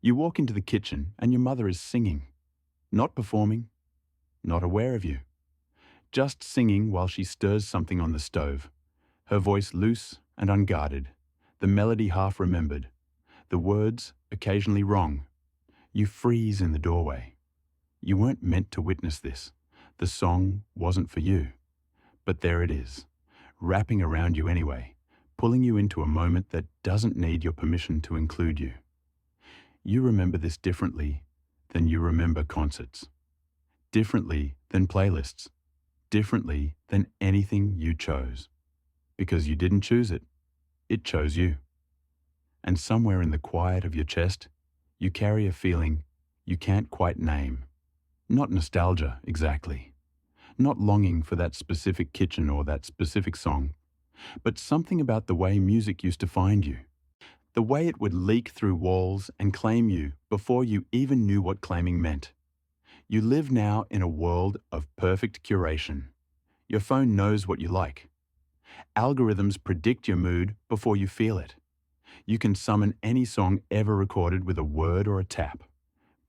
You walk into the kitchen and your mother is singing, not performing, not aware of you, just singing while she stirs something on the stove, her voice loose and unguarded, the melody half remembered, the words occasionally wrong. You freeze in the doorway. You weren't meant to witness this. The song wasn't for you. But there it is, wrapping around you anyway, pulling you into a moment that doesn't need your permission to include you. You remember this differently than you remember concerts, differently than playlists, differently than anything you chose. Because you didn't choose it, it chose you. And somewhere in the quiet of your chest, you carry a feeling you can't quite name. Not nostalgia, exactly. Not longing for that specific kitchen or that specific song, but something about the way music used to find you. The way it would leak through walls and claim you before you even knew what claiming meant. You live now in a world of perfect curation. Your phone knows what you like. Algorithms predict your mood before you feel it. You can summon any song ever recorded with a word or a tap.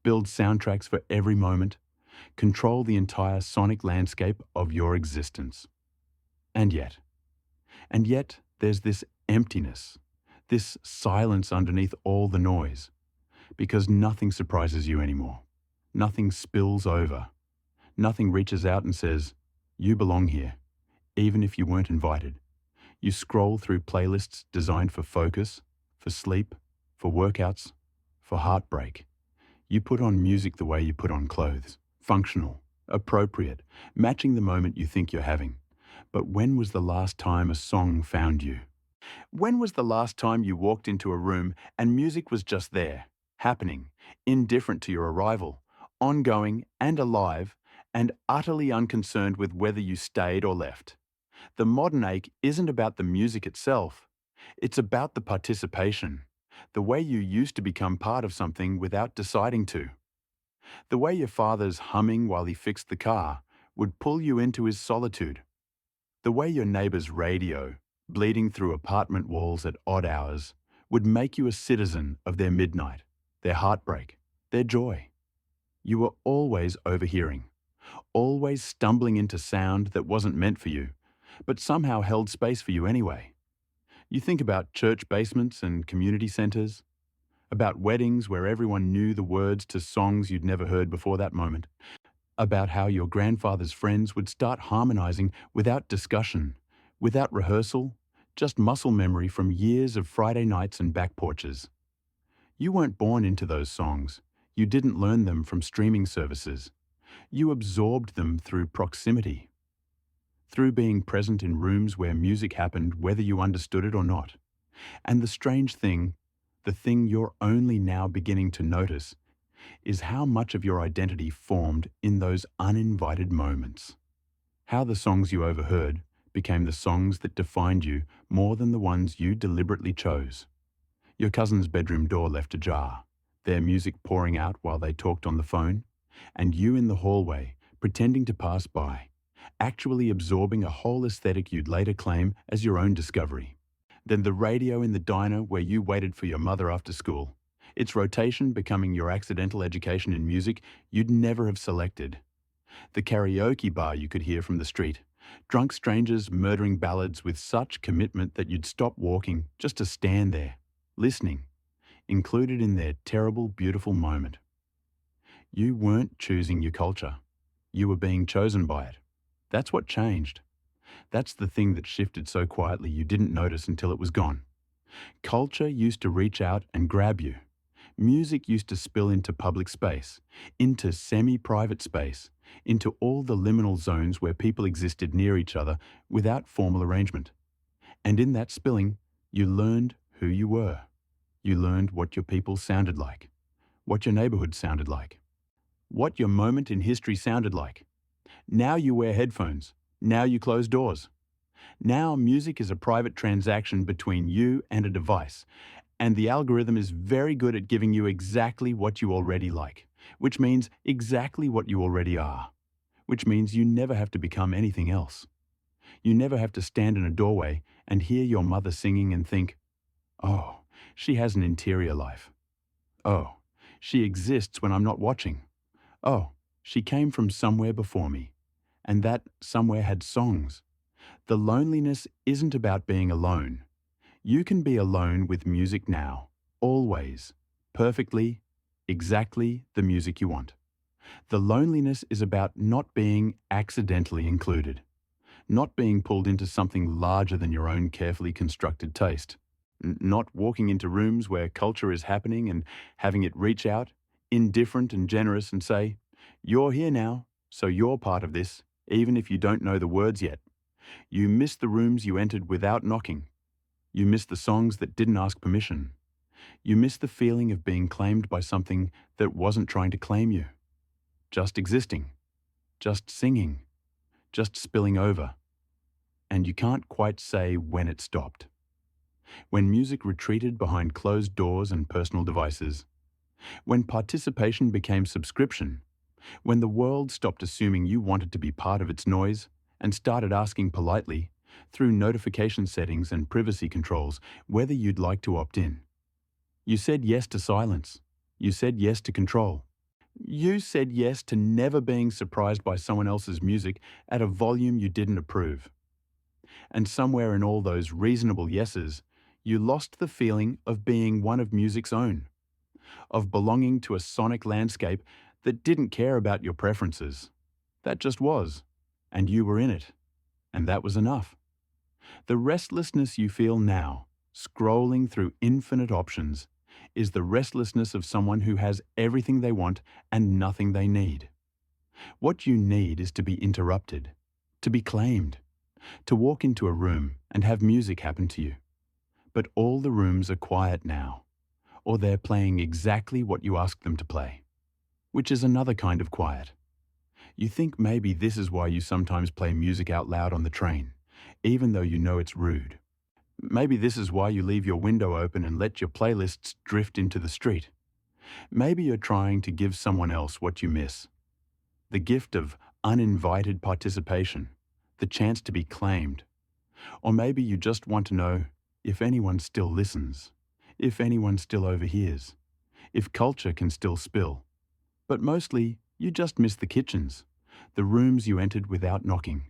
Build soundtracks for every moment. Control the entire sonic landscape of your existence. And yet there's this emptiness, this silence underneath all the noise, because nothing surprises you anymore. Nothing spills over. Nothing reaches out and says, you belong here, even if you weren't invited. You scroll through playlists designed for focus, for sleep, for workouts, for heartbreak. You put on music the way you put on clothes, functional, appropriate, matching the moment you think you're having. But when was the last time a song found you? When was the last time you walked into a room and music was just there, happening, indifferent to your arrival, ongoing and alive, and utterly unconcerned with whether you stayed or left? The modern ache isn't about the music itself. It's about the participation, the way you used to become part of something without deciding to. The way your father's humming while he fixed the car would pull you into his solitude. The way your neighbor's radio, bleeding through apartment walls at odd hours, would make you a citizen of their midnight, their heartbreak, their joy. You were always overhearing, always stumbling into sound that wasn't meant for you, but somehow held space for you anyway. You think about church basements and community centers, about weddings where everyone knew the words to songs you'd never heard before that moment, about how your grandfather's friends would start harmonizing without discussion, without rehearsal, just muscle memory from years of Friday nights and back porches. You weren't born into those songs. You didn't learn them from streaming services. You absorbed them through proximity, through being present in rooms where music happened whether you understood it or not. And the strange thing, the thing you're only now beginning to notice, is how much of your identity formed in those uninvited moments. How the songs you overheard became the songs that defined you more than the ones you deliberately chose. Your cousin's bedroom door left ajar, their music pouring out while they talked on the phone, and you in the hallway, pretending to pass by, actually absorbing a whole aesthetic you'd later claim as your own discovery. Then the radio in the diner where you waited for your mother after school, its rotation becoming your accidental education in music you'd never have selected. The karaoke bar you could hear from the street, drunk strangers murdering ballads with such commitment that you'd stop walking just to stand there, listening, included in their terrible, beautiful moment. You weren't choosing your culture. You were being chosen by it. That's what changed. That's the thing that shifted so quietly you didn't notice until it was gone. Culture used to reach out and grab you. Music used to spill into public space, into semi-private space, into all the liminal zones where people existed near each other without formal arrangement. And in that spilling, you learned who you were. You learned what your people sounded like, what your neighborhood sounded like, what your moment in history sounded like. Now you wear headphones. Now you close doors. Now music is a private transaction between you and a device, and the algorithm is very good at giving you exactly what you already like, which means exactly what you already are, which means you never have to become anything else. You never have to stand in a doorway and hear your mother singing and think, oh, she has an interior life. Oh, She exists when I'm not watching. Oh, she came from somewhere before me, and that somewhere had songs. The loneliness isn't about being alone. You can be alone with music now, always, perfectly, exactly the music you want. The loneliness is about not being accidentally included, not being pulled into something larger than your own carefully constructed taste, not walking into rooms where culture is happening and having it reach out, indifferent and generous, and say, "You're here now, so you're part of this, even if you don't know the words yet." You miss the rooms you entered without knocking. You miss the songs that didn't ask permission. You miss the feeling of being claimed by something that wasn't trying to claim you. Just existing, just singing, just spilling over. And you can't quite say when it stopped. When music retreated behind closed doors and personal devices. When participation became subscription. When the world stopped assuming you wanted to be part of its noise and started asking politely, through notification settings and privacy controls, whether you'd like to opt in. You said yes to silence. You said yes to control. You said yes to never being surprised by someone else's music at a volume you didn't approve. And somewhere in all those reasonable yeses, you lost the feeling of being one of music's own, of belonging to a sonic landscape that didn't care about your preferences. That just was, and you were in it, and that was enough. The restlessness you feel now, scrolling through infinite options, is the restlessness of someone who has everything they want and nothing they need. What you need is to be interrupted, to be claimed, to walk into a room and have music happen to you. But all the rooms are quiet now, or they're playing exactly what you ask them to play, which is another kind of quiet. You think maybe this is why you sometimes play music out loud on the train, even though you know it's rude. Maybe this is why you leave your window open and let your playlists drift into the street. Maybe you're trying to give someone else what you miss. The gift of uninvited participation, the chance to be claimed. Or maybe you just want to know if anyone still listens, if anyone still overhears, if culture can still spill. But mostly, you just miss the kitchens, the rooms you entered without knocking,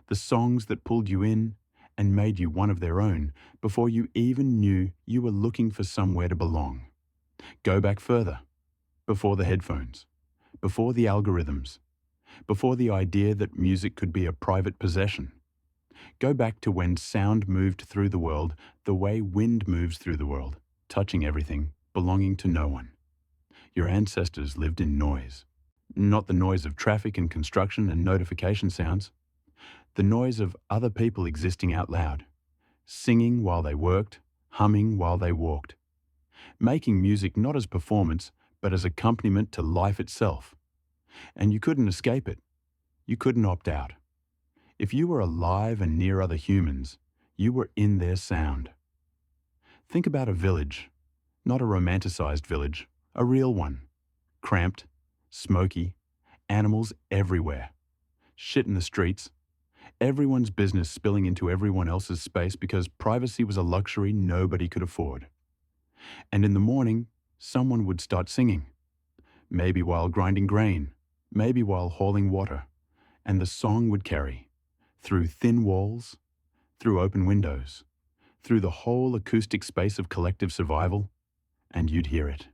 the songs that pulled you in and made you one of their own before you even knew you were looking for somewhere to belong. Go back further, before the headphones, before the algorithms, before the idea that music could be a private possession. Go back to when sound moved through the world the way wind moves through the world, touching everything, belonging to no one. Your ancestors lived in noise. Not the noise of traffic and construction and notification sounds. The noise of other people existing out loud, singing while they worked, humming while they walked. Making music not as performance, but as accompaniment to life itself. And you couldn't escape it. You couldn't opt out. If you were alive and near other humans, you were in their sound. Think about a village, not a romanticized village, a real one. Cramped, smoky, animals everywhere, shit in the streets, everyone's business spilling into everyone else's space because privacy was a luxury nobody could afford. And in the morning, someone would start singing, maybe while grinding grain, maybe while hauling water, and the song would carry. Through thin walls, through open windows, through the whole acoustic space of collective survival, and you'd hear it.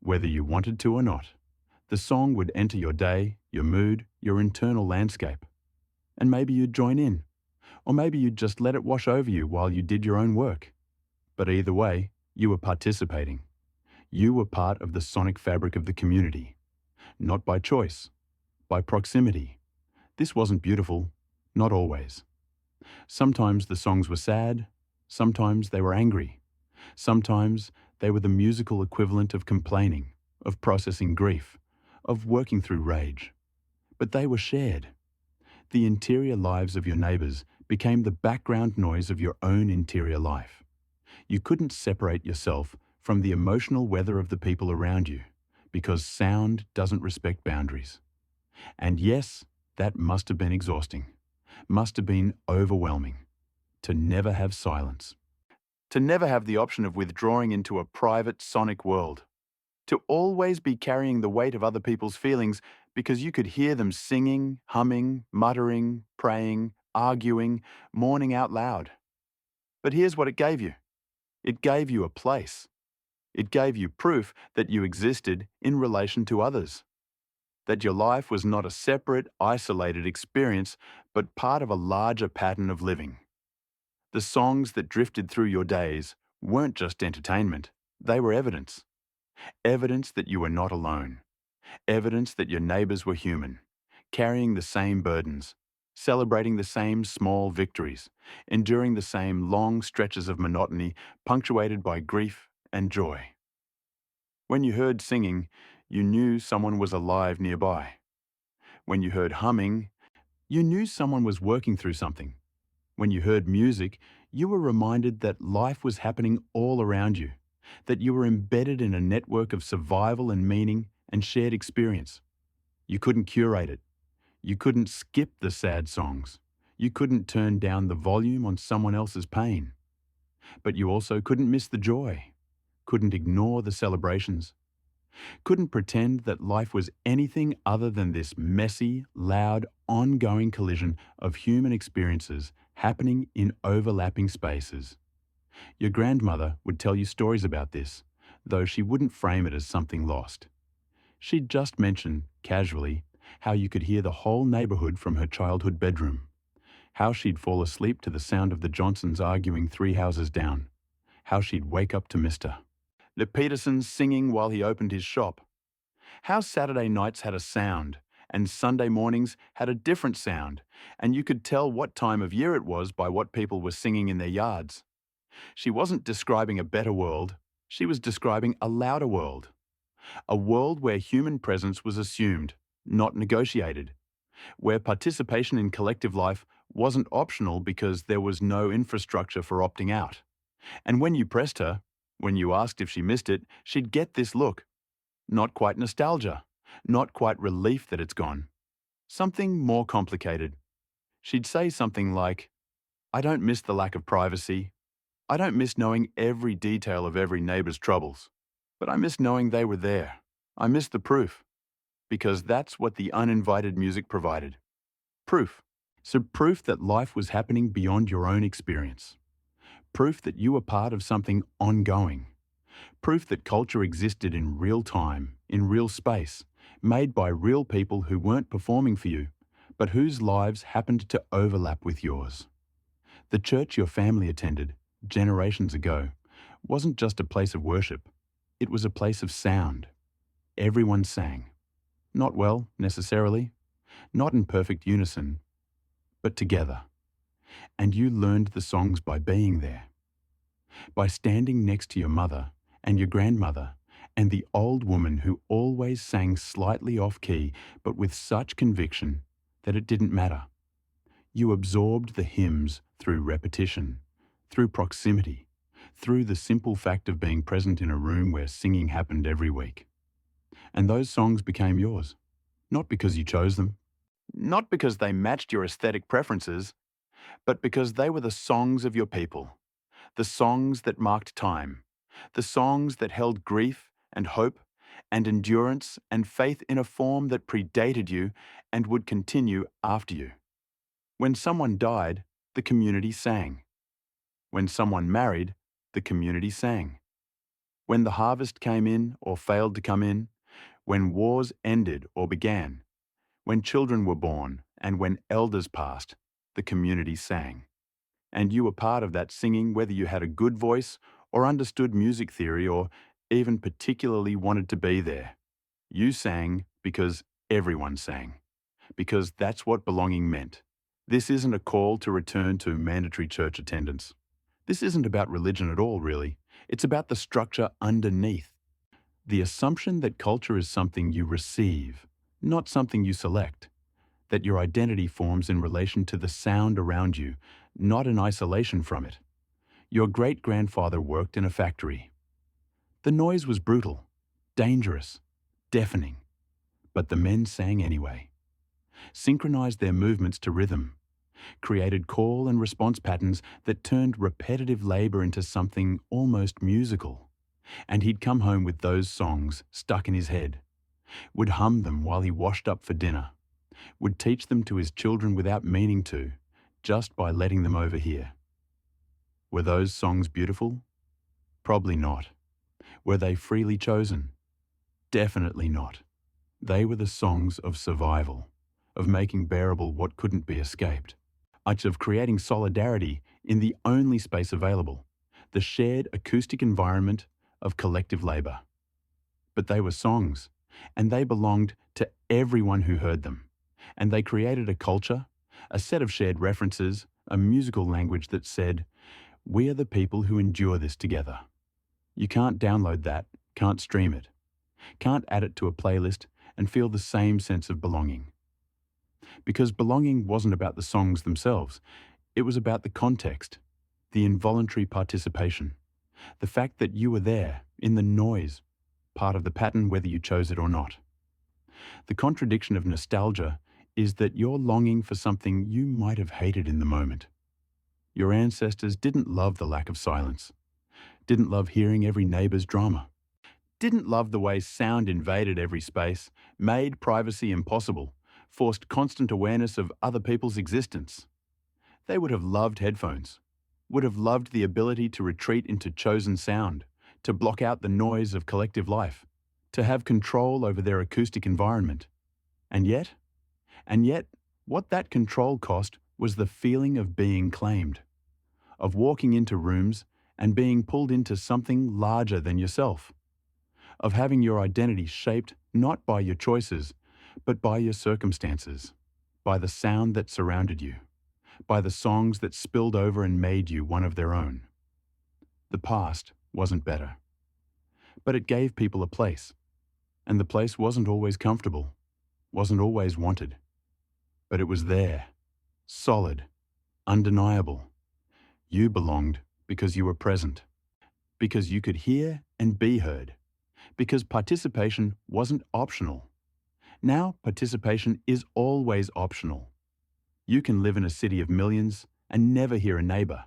Whether you wanted to or not, the song would enter your day, your mood, your internal landscape. And maybe you'd join in, or maybe you'd just let it wash over you while you did your own work. But either way, you were participating. You were part of the sonic fabric of the community. Not by choice, by proximity. This wasn't beautiful. Not always. Sometimes the songs were sad, sometimes they were angry, sometimes they were the musical equivalent of complaining, of processing grief, of working through rage. But they were shared. The interior lives of your neighbors became the background noise of your own interior life. You couldn't separate yourself from the emotional weather of the people around you, because sound doesn't respect boundaries. And yes, that must have been exhausting. Must have been overwhelming. To never have silence. To never have the option of withdrawing into a private sonic world. to always be carrying the weight of other people's feelings because you could hear them singing, humming, muttering, praying, arguing, mourning out loud. But here's what it gave you. It gave you a place. It gave you proof that you existed in relation to others, that your life was not a separate, isolated experience, but part of a larger pattern of living. The songs that drifted through your days weren't just entertainment, they were evidence. Evidence that you were not alone. Evidence that your neighbours were human, carrying the same burdens, celebrating the same small victories, enduring the same long stretches of monotony punctuated by grief and joy. When you heard singing, you knew someone was alive nearby. When you heard humming, you knew someone was working through something. When you heard music, you were reminded that life was happening all around you, that you were embedded in a network of survival and meaning and shared experience. You couldn't curate it. You couldn't skip the sad songs. You couldn't turn down the volume on someone else's pain. But you also couldn't miss the joy, couldn't ignore the celebrations, couldn't pretend that life was anything other than this messy, loud, ongoing collision of human experiences happening in overlapping spaces. Your grandmother would tell you stories about this, though she wouldn't frame it as something lost. She'd just mention, casually, how you could hear the whole neighbourhood from her childhood bedroom, how she'd fall asleep to the sound of the Johnsons arguing 3 houses down, how she'd wake up to Mr. Le Peterson's singing while he opened his shop, how Saturday nights had a sound and Sunday mornings had a different sound, and you could tell what time of year it was by what people were singing in their yards. She wasn't describing a better world, she was describing a louder world. A world where human presence was assumed, not negotiated. Where participation in collective life wasn't optional because there was no infrastructure for opting out. And when you pressed her, when you asked if she missed it, she'd get this look. Not quite nostalgia, not quite relief that it's gone. Something more complicated. She'd say something like, "I don't miss the lack of privacy. I don't miss knowing every detail of every neighbour's troubles. But I miss knowing they were there. I miss the proof." Because that's what the uninvited music provided. Proof. So proof that life was happening beyond your own experience. Proof that you were part of something ongoing. Proof that culture existed in real time, in real space, made by real people who weren't performing for you, but whose lives happened to overlap with yours. The church your family attended, generations ago, wasn't just a place of worship. It was a place of sound. Everyone sang. Not well, necessarily, not in perfect unison, but together. And you learned the songs by being there. By standing next to your mother and your grandmother and the old woman who always sang slightly off-key but with such conviction that it didn't matter. You absorbed the hymns through repetition, through proximity, through the simple fact of being present in a room where singing happened every week. And those songs became yours, not because you chose them, not because they matched your aesthetic preferences, but because they were the songs of your people, the songs that marked time, the songs that held grief and hope and endurance and faith in a form that predated you and would continue after you. When someone died, the community sang. When someone married, the community sang. When the harvest came in or failed to come in, when wars ended or began, when children were born and when elders passed, the community sang. And you were part of that singing whether you had a good voice or understood music theory or even particularly wanted to be there. You sang because everyone sang, because that's what belonging meant. This isn't a call to return to mandatory church attendance. This isn't about religion at all, really. It's about the structure underneath. The assumption that culture is something you receive, not something you select. That your identity forms in relation to the sound around you, not in isolation from it. Your great-grandfather worked in a factory. The noise was brutal, dangerous, deafening. But the men sang anyway. Synchronized their movements to rhythm. Created call and response patterns that turned repetitive labor into something almost musical. And he'd come home with those songs stuck in his head, would hum them while he washed up for dinner, would teach them to his children without meaning to, just by letting them overhear. Were those songs beautiful? Probably not. Were they freely chosen? Definitely not. They were the songs of survival, of making bearable what couldn't be escaped, of creating solidarity in the only space available, the shared acoustic environment of collective labour. But they were songs, and they belonged to everyone who heard them, and they created a culture, a set of shared references, a musical language that said, "We are the people who endure this together." You can't download that, can't stream it, can't add it to a playlist and feel the same sense of belonging. Because belonging wasn't about the songs themselves, it was about the context, the involuntary participation, the fact that you were there, in the noise, part of the pattern whether you chose it or not. The contradiction of nostalgia is that you're longing for something you might have hated in the moment. Your ancestors didn't love the lack of silence, didn't love hearing every neighbour's drama, didn't love the way sound invaded every space, made privacy impossible, forced constant awareness of other people's existence. They would have loved headphones, would have loved the ability to retreat into chosen sound, to block out the noise of collective life, to have control over their acoustic environment. And yet, what that control cost was the feeling of being claimed, of walking into rooms and being pulled into something larger than yourself, of having your identity shaped not by your choices, but by your circumstances, by the sound that surrounded you, by the songs that spilled over and made you one of their own. The past wasn't better, but it gave people a place, and the place wasn't always comfortable, wasn't always wanted, but it was there, solid, undeniable. You belonged because you were present, because you could hear and be heard, because participation wasn't optional. Now participation is always optional. You can live in a city of millions and never hear a neighbour,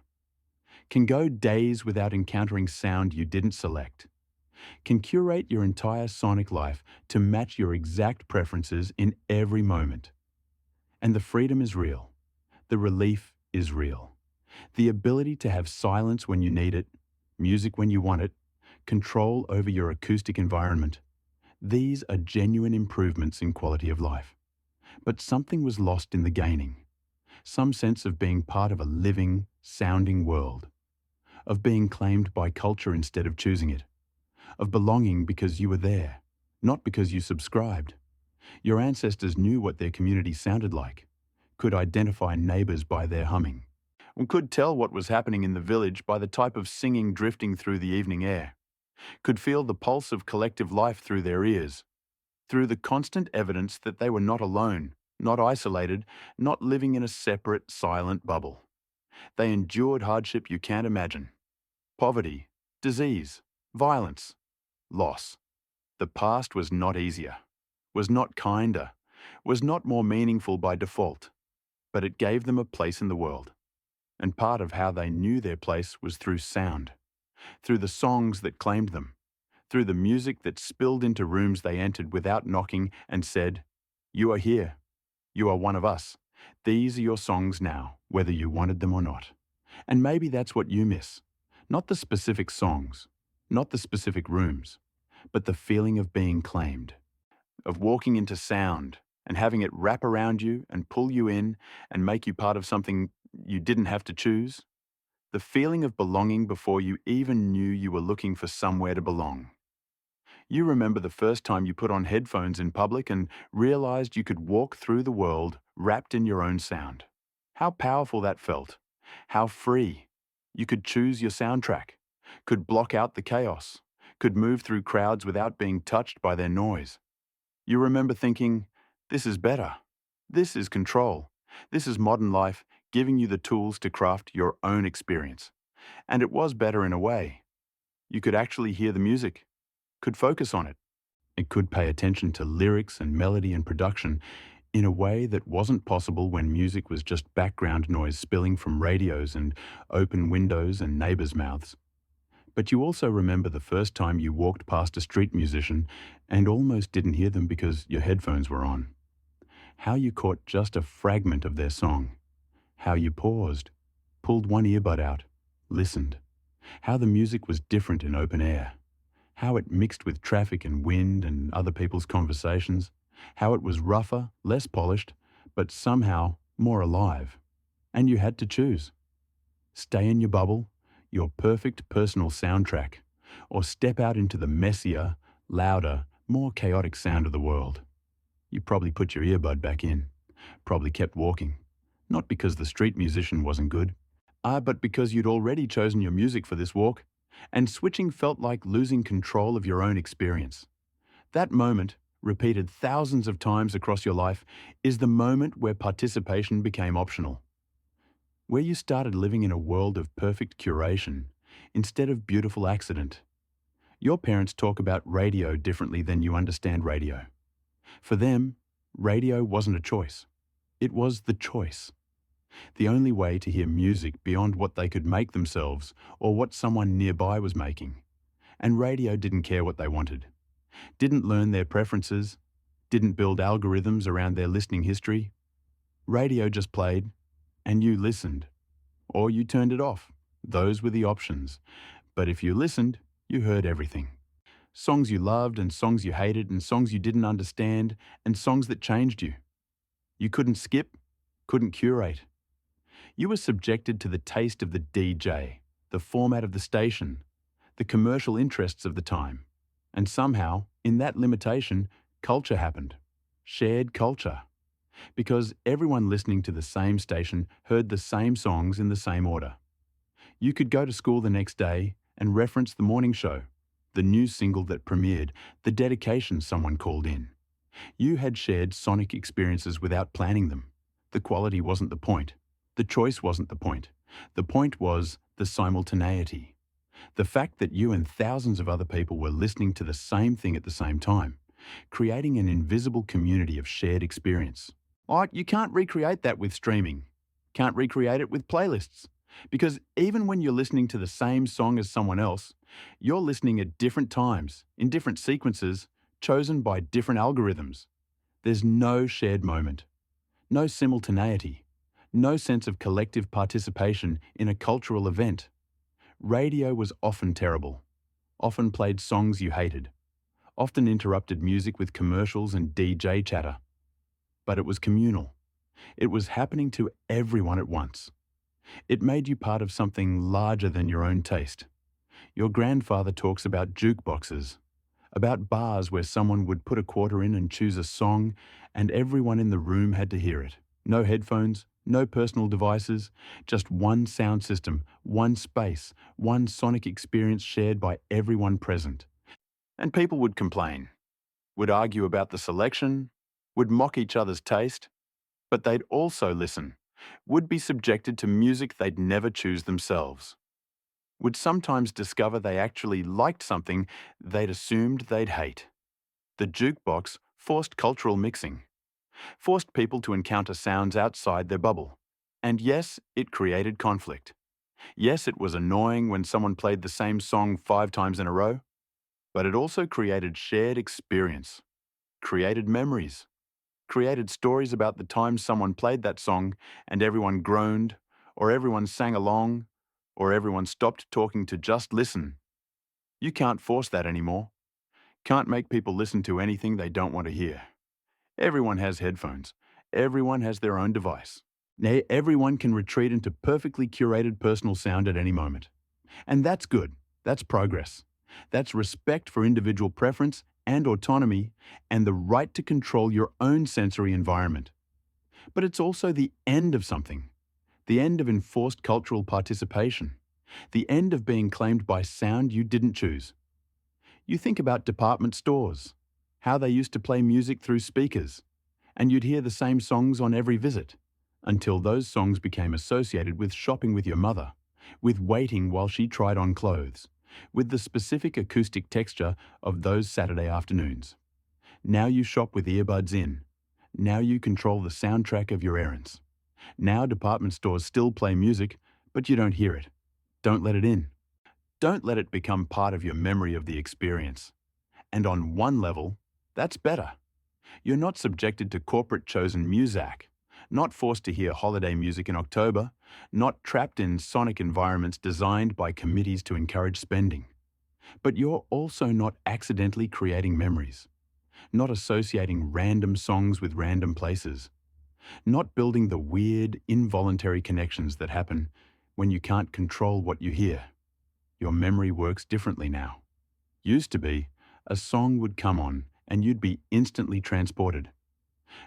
can go days without encountering sound you didn't select, can curate your entire sonic life to match your exact preferences in every moment. And the freedom is real. The relief is real. The ability to have silence when you need it, music when you want it, control over your acoustic environment. These are genuine improvements in quality of life. But something was lost in the gaining. Some sense of being part of a living, sounding world, of being claimed by culture instead of choosing it, of belonging because you were there, not because you subscribed. Your ancestors knew what their community sounded like, could identify neighbours by their humming, and could tell what was happening in the village by the type of singing drifting through the evening air, could feel the pulse of collective life through their ears, through the constant evidence that they were not alone, not isolated, not living in a separate, silent bubble. They endured hardship you can't imagine. Poverty, disease, violence, loss. The past was not easier, was not kinder, was not more meaningful by default, but it gave them a place in the world. And part of how they knew their place was through sound, through the songs that claimed them, through the music that spilled into rooms they entered without knocking and said, "You are here. You are one of us. These are your songs now, whether you wanted them or not." And maybe that's what you miss. Not the specific songs, not the specific rooms, but the feeling of being claimed, of walking into sound and having it wrap around you and pull you in and make you part of something you didn't have to choose. The feeling of belonging before you even knew you were looking for somewhere to belong. You remember the first time you put on headphones in public and realized you could walk through the world wrapped in your own sound. How powerful that felt. How free. You could choose your soundtrack, could block out the chaos, could move through crowds without being touched by their noise. You remember thinking, this is better. This is control. This is modern life giving you the tools to craft your own experience. And it was better in a way. You could actually hear the music, could focus on it. It could pay attention to lyrics and melody and production in a way that wasn't possible when music was just background noise spilling from radios and open windows and neighbours' mouths. But you also remember the first time you walked past a street musician and almost didn't hear them because your headphones were on. How you caught just a fragment of their song. How you paused, pulled one earbud out, listened. How the music was different in open air. How it mixed with traffic and wind and other people's conversations. How it was rougher, less polished, but somehow more alive. And you had to choose. Stay in your bubble, your perfect personal soundtrack, or step out into the messier, louder, more chaotic sound of the world. You probably put your earbud back in, probably kept walking, not because the street musician wasn't good, but because you'd already chosen your music for this walk, and switching felt like losing control of your own experience. That moment, repeated thousands of times across your life, is the moment where participation became optional. Where you started living in a world of perfect curation instead of beautiful accident. Your parents talk about radio differently than you understand radio. For them, radio wasn't a choice. It was the choice. The only way to hear music beyond what they could make themselves or what someone nearby was making. And radio didn't care what they wanted. Didn't learn their preferences. Didn't build algorithms around their listening history. Radio just played, and you listened. Or you turned it off. Those were the options. But if you listened, you heard everything. Songs you loved and songs you hated and songs you didn't understand and songs that changed you. You couldn't skip, couldn't curate. You were subjected to the taste of the DJ, the format of the station, the commercial interests of the time. And somehow, in that limitation, culture happened. Shared culture. Because everyone listening to the same station heard the same songs in the same order. You could go to school the next day and reference the morning show, the new single that premiered, the dedication someone called in. You had shared sonic experiences without planning them. The quality wasn't the point. The choice wasn't the point. The point was the simultaneity. The fact that you and thousands of other people were listening to the same thing at the same time, creating an invisible community of shared experience. You can't recreate that with streaming. Can't recreate it with playlists. Because even when you're listening to the same song as someone else, you're listening at different times, in different sequences, chosen by different algorithms. There's no shared moment, no simultaneity, no sense of collective participation in a cultural event. Radio was often terrible, often played songs you hated, often interrupted music with commercials and DJ chatter. But it was communal. It was happening to everyone at once. It made you part of something larger than your own taste. Your grandfather talks about jukeboxes, about bars where someone would put a quarter in and choose a song, and everyone in the room had to hear it. No headphones, no personal devices, just one sound system, one space, one sonic experience shared by everyone present. And people would complain, would argue about the selection, would mock each other's taste, but they'd also listen, would be subjected to music they'd never choose themselves, would sometimes discover they actually liked something they'd assumed they'd hate. The jukebox forced cultural mixing, forced people to encounter sounds outside their bubble. And yes, it created conflict. Yes, it was annoying when someone played the same song 5 times in a row, but it also created shared experience, created memories, created stories about the time someone played that song and everyone groaned, or everyone sang along, or everyone stopped talking to just listen. You can't force that anymore. Can't make people listen to anything they don't want to hear. Everyone has headphones. Everyone has their own device. Everyone can retreat into perfectly curated personal sound at any moment. And that's good. That's progress. That's respect for individual preference and autonomy and the right to control your own sensory environment. But it's also the end of something. The end of enforced cultural participation. The end of being claimed by sound you didn't choose. You think about department stores, how they used to play music through speakers, and you'd hear the same songs on every visit, until those songs became associated with shopping with your mother, with waiting while she tried on clothes, with the specific acoustic texture of those Saturday afternoons. Now you shop with earbuds in. Now you control the soundtrack of your errands. Now department stores still play music, but you don't hear it. Don't let it in. Don't let it become part of your memory of the experience. And on one level, that's better. You're not subjected to corporate-chosen music, not forced to hear holiday music in October, not trapped in sonic environments designed by committees to encourage spending. But you're also not accidentally creating memories, not associating random songs with random places, not building the weird, involuntary connections that happen when you can't control what you hear. Your memory works differently now. Used to be, a song would come on and you'd be instantly transported.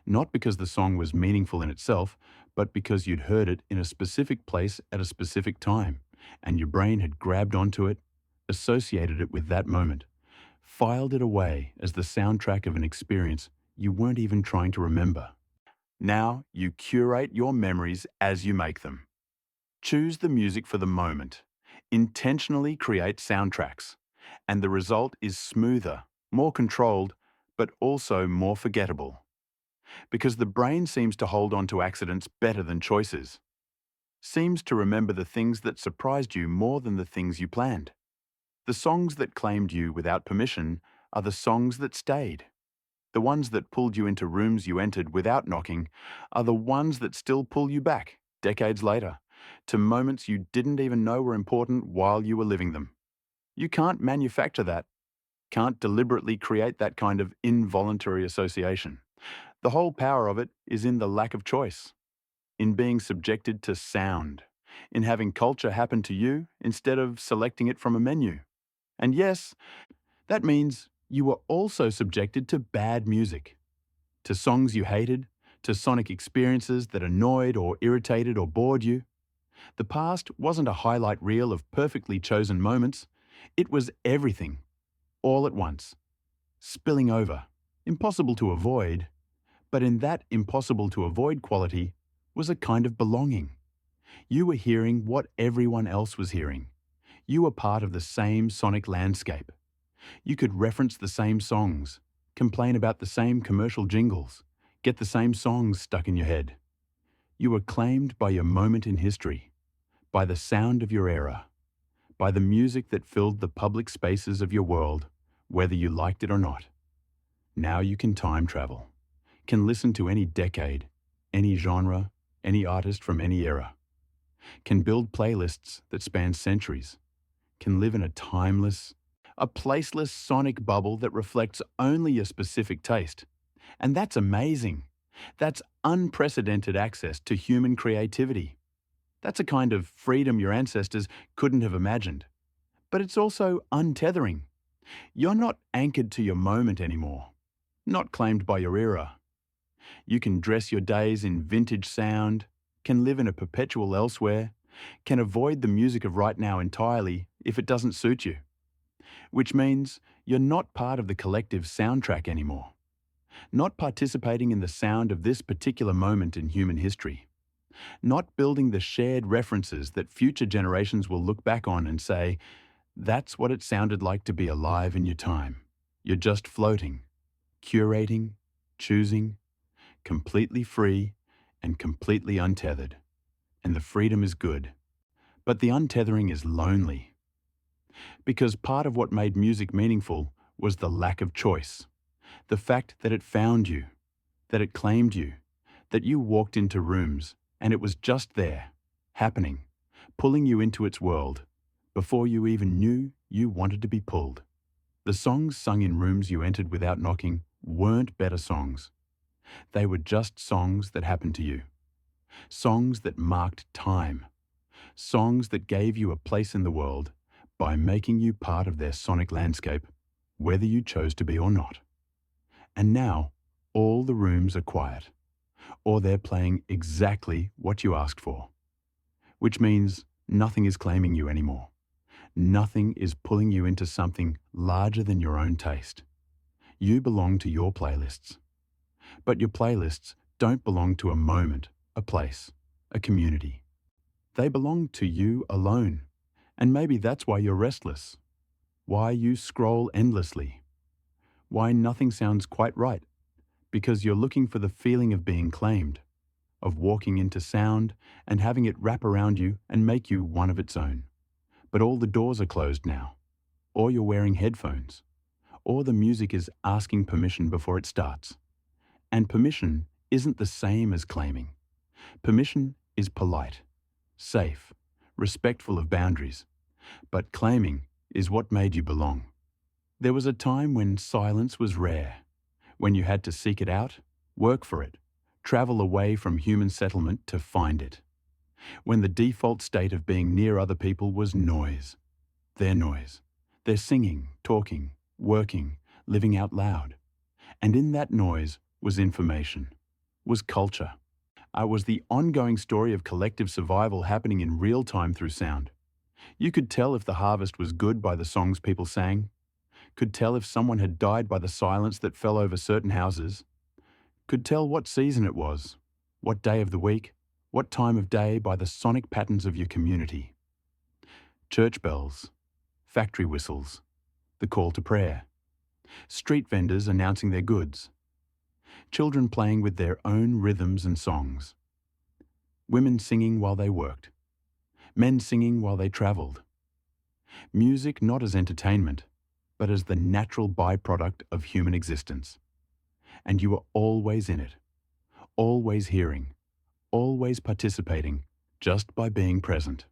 Not because the song was meaningful in itself, but because you'd heard it in a specific place at a specific time, and your brain had grabbed onto it, associated it with that moment, filed it away as the soundtrack of an experience you weren't even trying to remember. Now you curate your memories as you make them. Choose the music for the moment. Intentionally create soundtracks. And the result is smoother, more controlled, but also more forgettable. Because the brain seems to hold on to accidents better than choices. Seems to remember the things that surprised you more than the things you planned. The songs that claimed you without permission are the songs that stayed. The ones that pulled you into rooms you entered without knocking are the ones that still pull you back, decades later, to moments you didn't even know were important while you were living them. You can't manufacture that, can't deliberately create that kind of involuntary association. The whole power of it is in the lack of choice, in being subjected to sound, in having culture happen to you instead of selecting it from a menu. And yes, that means you were also subjected to bad music, to songs you hated, to sonic experiences that annoyed or irritated or bored you. The past wasn't a highlight reel of perfectly chosen moments. It was everything, all at once, spilling over, impossible to avoid, but in that impossible to avoid quality was a kind of belonging. You were hearing what everyone else was hearing. You were part of the same sonic landscape. You could reference the same songs, complain about the same commercial jingles, get the same songs stuck in your head. You were claimed by your moment in history, by the sound of your era, by the music that filled the public spaces of your world, whether you liked it or not. Now you can time travel, can listen to any decade, any genre, any artist from any era, can build playlists that span centuries, can live in a timeless, a placeless sonic bubble that reflects only a specific taste. And that's amazing. That's unprecedented access to human creativity. That's a kind of freedom your ancestors couldn't have imagined. But it's also untethering. You're not anchored to your moment anymore, not claimed by your era. You can dress your days in vintage sound, can live in a perpetual elsewhere, can avoid the music of right now entirely if it doesn't suit you. Which means you're not part of the collective soundtrack anymore, not participating in the sound of this particular moment in human history, not building the shared references that future generations will look back on and say, that's what it sounded like to be alive in your time. You're just floating, curating, choosing, completely free and completely untethered. And the freedom is good. But the untethering is lonely. Because part of what made music meaningful was the lack of choice. The fact that it found you, that it claimed you, that you walked into rooms and it was just there, happening, pulling you into its world, before you even knew you wanted to be pulled. The songs sung in rooms you entered without knocking weren't better songs. They were just songs that happened to you. Songs that marked time. Songs that gave you a place in the world by making you part of their sonic landscape, whether you chose to be or not. And now, all the rooms are quiet, or they're playing exactly what you asked for, which means nothing is claiming you anymore. Nothing is pulling you into something larger than your own taste. You belong to your playlists. But your playlists don't belong to a moment, a place, a community. They belong to you alone. And maybe that's why you're restless, why you scroll endlessly, why nothing sounds quite right, because you're looking for the feeling of being claimed, of walking into sound and having it wrap around you and make you one of its own. But all the doors are closed now, or you're wearing headphones, or the music is asking permission before it starts. And permission isn't the same as claiming. Permission is polite, safe, respectful of boundaries, but claiming is what made you belong. There was a time when silence was rare, when you had to seek it out, work for it, travel away from human settlement to find it. When the default state of being near other people was noise. Their singing, talking, working, living out loud. And in that noise was information, was culture. Was the ongoing story of collective survival happening in real time through sound. You could tell if the harvest was good by the songs people sang, could tell if someone had died by the silence that fell over certain houses, could tell what season it was, what day of the week, what time of day by the sonic patterns of your community. Church bells, factory whistles, the call to prayer, street vendors announcing their goods, children playing with their own rhythms and songs, women singing while they worked, men singing while they travelled. Music not as entertainment, but as the natural byproduct of human existence. And you were always in it, always hearing, always participating, just by being present,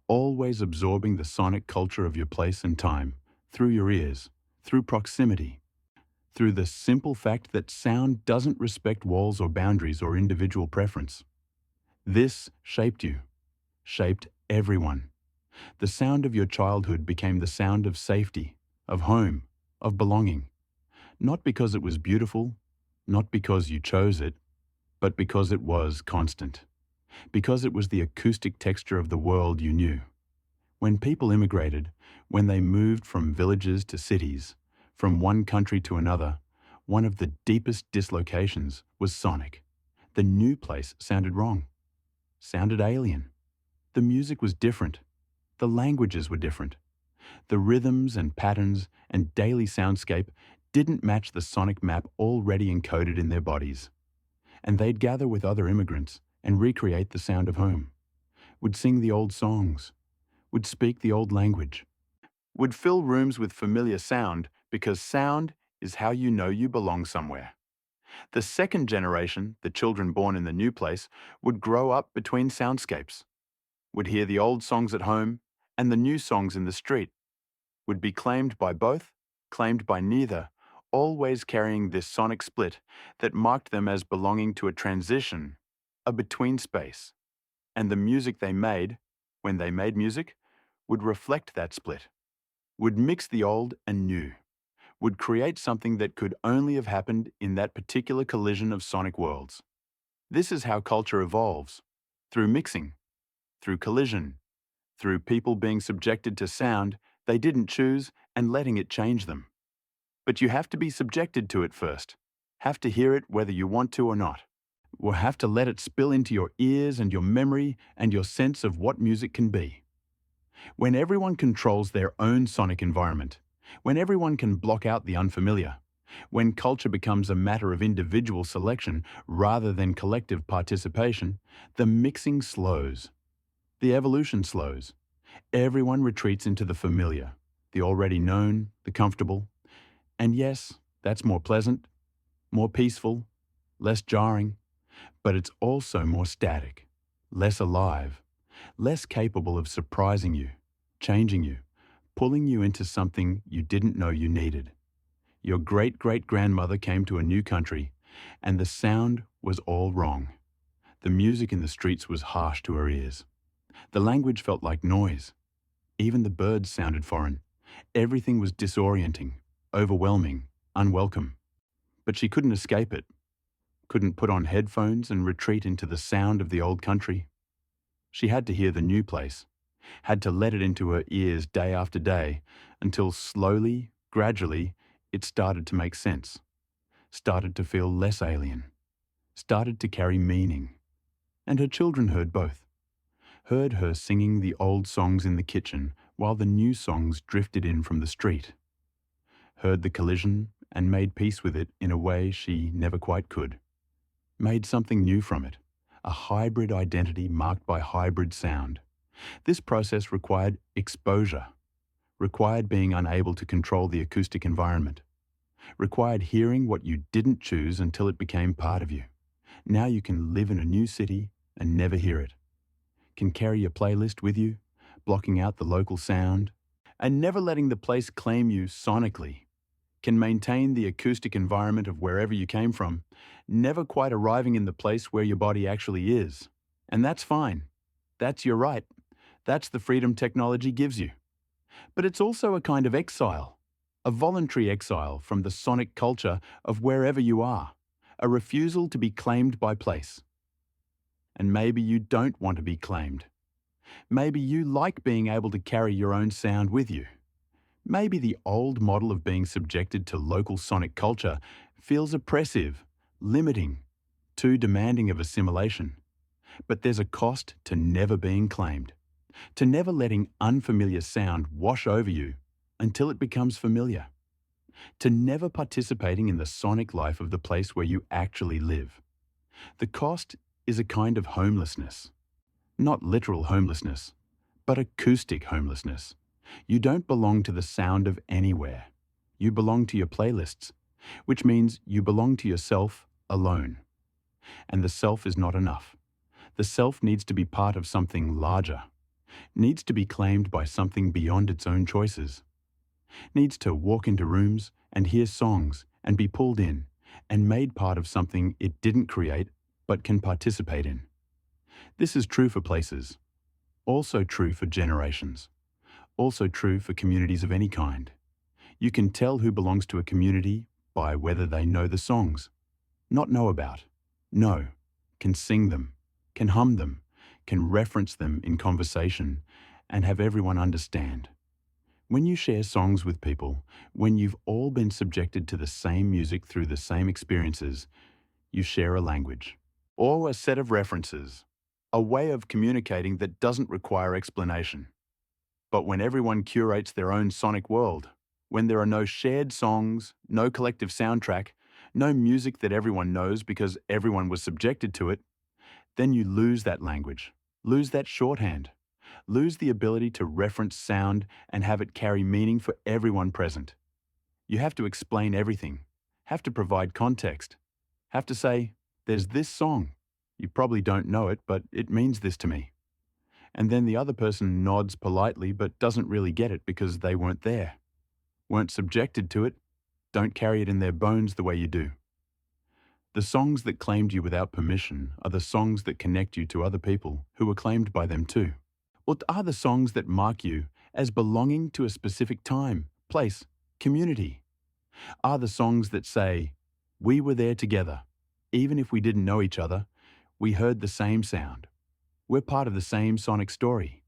always absorbing the sonic culture of your place and time, through your ears, through proximity, through the simple fact that sound doesn't respect walls or boundaries or individual preference. This shaped you, shaped everyone. The sound of your childhood became the sound of safety, of home, of belonging. Not because it was beautiful, not because you chose it, but because it was constant. Because it was the acoustic texture of the world you knew. When people immigrated, when they moved from villages to cities, from one country to another, one of the deepest dislocations was sonic. The new place sounded wrong, sounded alien. The music was different. The languages were different. The rhythms and patterns and daily soundscape didn't match the sonic map already encoded in their bodies. And they'd gather with other immigrants and recreate the sound of home, would sing the old songs, would speak the old language, would fill rooms with familiar sound because sound is how you know you belong somewhere. The second generation, the children born in the new place, would grow up between soundscapes, would hear the old songs at home and the new songs in the street, would be claimed by both, claimed by neither, always carrying this sonic split that marked them as belonging to a transition, a between space. And the music they made, when they made music, would reflect that split, would mix the old and new, would create something that could only have happened in that particular collision of sonic worlds. This is how culture evolves, through mixing, through collision, through people being subjected to sound they didn't choose and letting it change them. But you have to be subjected to it first, have to hear it whether you want to or not. We'll have to let it spill into your ears and your memory and your sense of what music can be. When everyone controls their own sonic environment, when everyone can block out the unfamiliar, when culture becomes a matter of individual selection rather than collective participation, the mixing slows. The evolution slows. Everyone retreats into the familiar, the already known, the comfortable. And yes, that's more pleasant, more peaceful, less jarring, but it's also more static, less alive, less capable of surprising you, changing you, pulling you into something you didn't know you needed. Your great-great-grandmother came to a new country, and the sound was all wrong. The music in the streets was harsh to her ears. The language felt like noise. Even the birds sounded foreign. Everything was disorienting, overwhelming, unwelcome. But she couldn't escape it. Couldn't put on headphones and retreat into the sound of the old country. She had to hear the new place, had to let it into her ears day after day, until slowly, gradually, it started to make sense, started to feel less alien, started to carry meaning. And her children heard both, heard her singing the old songs in the kitchen while the new songs drifted in from the street, heard the collision and made peace with it in a way she never quite could, made something new from it, a hybrid identity marked by hybrid sound, This process required exposure, required being unable to control the acoustic environment, required hearing what you didn't choose until it became part of you. Now you can live in a new city and never hear it, can carry your playlist with you, blocking out the local sound, and never letting the place claim you sonically, can maintain the acoustic environment of wherever you came from, never quite arriving in the place where your body actually is. And that's fine. That's your right. That's the freedom technology gives you. But it's also a kind of exile, a voluntary exile from the sonic culture of wherever you are, a refusal to be claimed by place. And maybe you don't want to be claimed. Maybe you like being able to carry your own sound with you. Maybe the old model of being subjected to local sonic culture feels oppressive, limiting, too demanding of assimilation. But there's a cost to never being claimed, to never letting unfamiliar sound wash over you until it becomes familiar, to never participating in the sonic life of the place where you actually live. The cost is a kind of homelessness. Not literal homelessness, but acoustic homelessness. You don't belong to the sound of anywhere. You belong to your playlists, which means you belong to yourself alone. And the self is not enough. The self needs to be part of something larger, needs to be claimed by something beyond its own choices, needs to walk into rooms and hear songs and be pulled in and made part of something it didn't create but can participate in. This is true for places, also true for generations, also true for communities of any kind. You can tell who belongs to a community by whether they know the songs. Not know about. Know. Can sing them. Can hum them. Can reference them in conversation and have everyone understand. When you share songs with people, when you've all been subjected to the same music through the same experiences, you share a language. Or a set of references. A way of communicating that doesn't require explanation. But when everyone curates their own sonic world, when there are no shared songs, no collective soundtrack, no music that everyone knows because everyone was subjected to it, then you lose that language, lose that shorthand, lose the ability to reference sound and have it carry meaning for everyone present. You have to explain everything, have to provide context, have to say, there's this song. You probably don't know it, but it means this to me. And then the other person nods politely but doesn't really get it because they weren't there, weren't subjected to it, don't carry it in their bones the way you do. The songs that claimed you without permission are the songs that connect you to other people who were claimed by them too. Or are the songs that mark you as belonging to a specific time, place, community. Are the songs that say, we were there together, even if we didn't know each other, we heard the same sound. We're part of the same sonic story.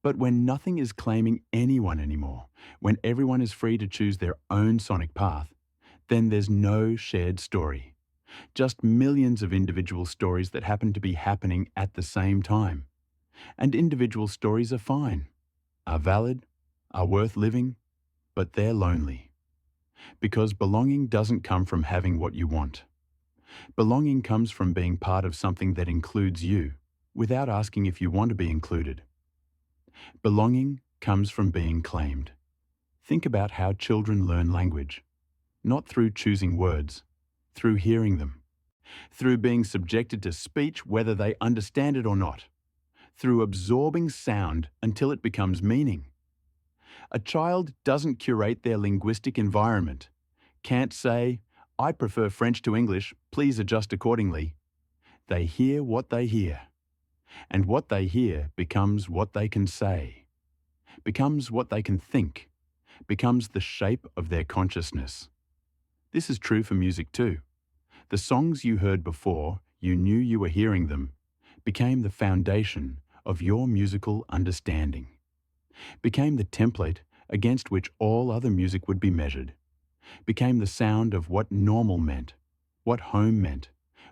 But when nothing is claiming anyone anymore, when everyone is free to choose their own sonic path, then there's no shared story. Just millions of individual stories that happen to be happening at the same time. And individual stories are fine, are valid, are worth living, but they're lonely. Because belonging doesn't come from having what you want. Belonging comes from being part of something that includes you, without asking if you want to be included. Belonging comes from being claimed. Think about how children learn language. Not through choosing words, through hearing them. Through being subjected to speech whether they understand it or not. Through absorbing sound until it becomes meaning. A child doesn't curate their linguistic environment. Can't say, I prefer French to English, please adjust accordingly. They hear what they hear. And what they hear becomes what they can say, becomes what they can think, becomes the shape of their consciousness. This is true for music too. The songs you heard before you knew you were hearing them became the foundation of your musical understanding, became the template against which all other music would be measured, became the sound of what normal meant, what home meant,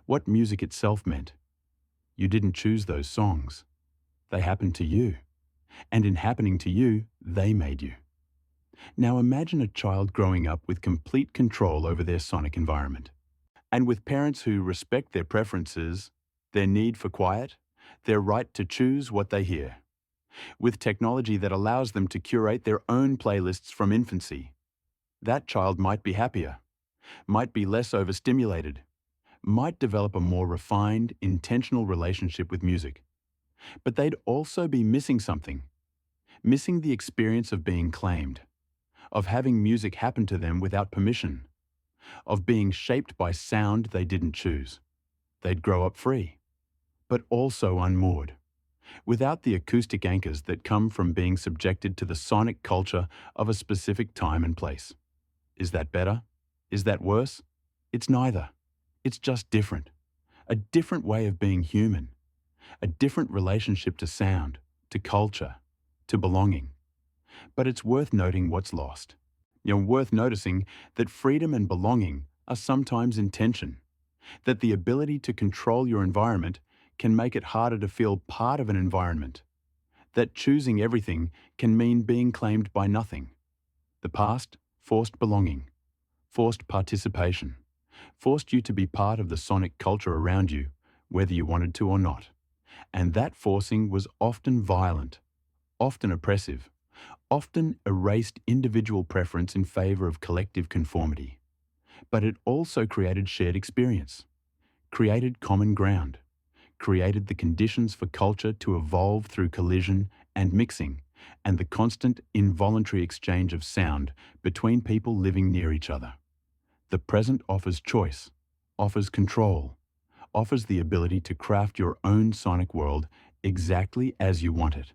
what music itself meant. You didn't choose those songs. They happened to you. And in happening to you, they made you. Now imagine a child growing up with complete control over their sonic environment. And with parents who respect their preferences, their need for quiet, their right to choose what they hear. with technology that allows them to curate their own playlists from infancy. That child might be happier, might be less overstimulated, might develop a more refined, intentional relationship with music. But they'd also be missing something, missing the experience of being claimed, of having music happen to them without permission, of being shaped by sound they didn't choose. They'd grow up free, but also unmoored, without the acoustic anchors that come from being subjected to the sonic culture of a specific time and place. Is that better? Is that worse? It's neither. It's just different. A different way of being human. A different relationship to sound, to culture, to belonging. But it's worth noting what's lost. Worth noticing that freedom and belonging are sometimes in tension, that the ability to control your environment can make it harder to feel part of an environment, that choosing everything can mean being claimed by nothing. The past forced belonging, forced participation, forced you to be part of the sonic culture around you, whether you wanted to or not. And that forcing was often violent, often oppressive, often erased individual preference in favor of collective conformity. But it also created shared experience, created common ground, created the conditions for culture to evolve through collision and mixing, and the constant involuntary exchange of sound between people living near each other. The present offers choice, offers control, offers the ability to craft your own sonic world exactly as you want it.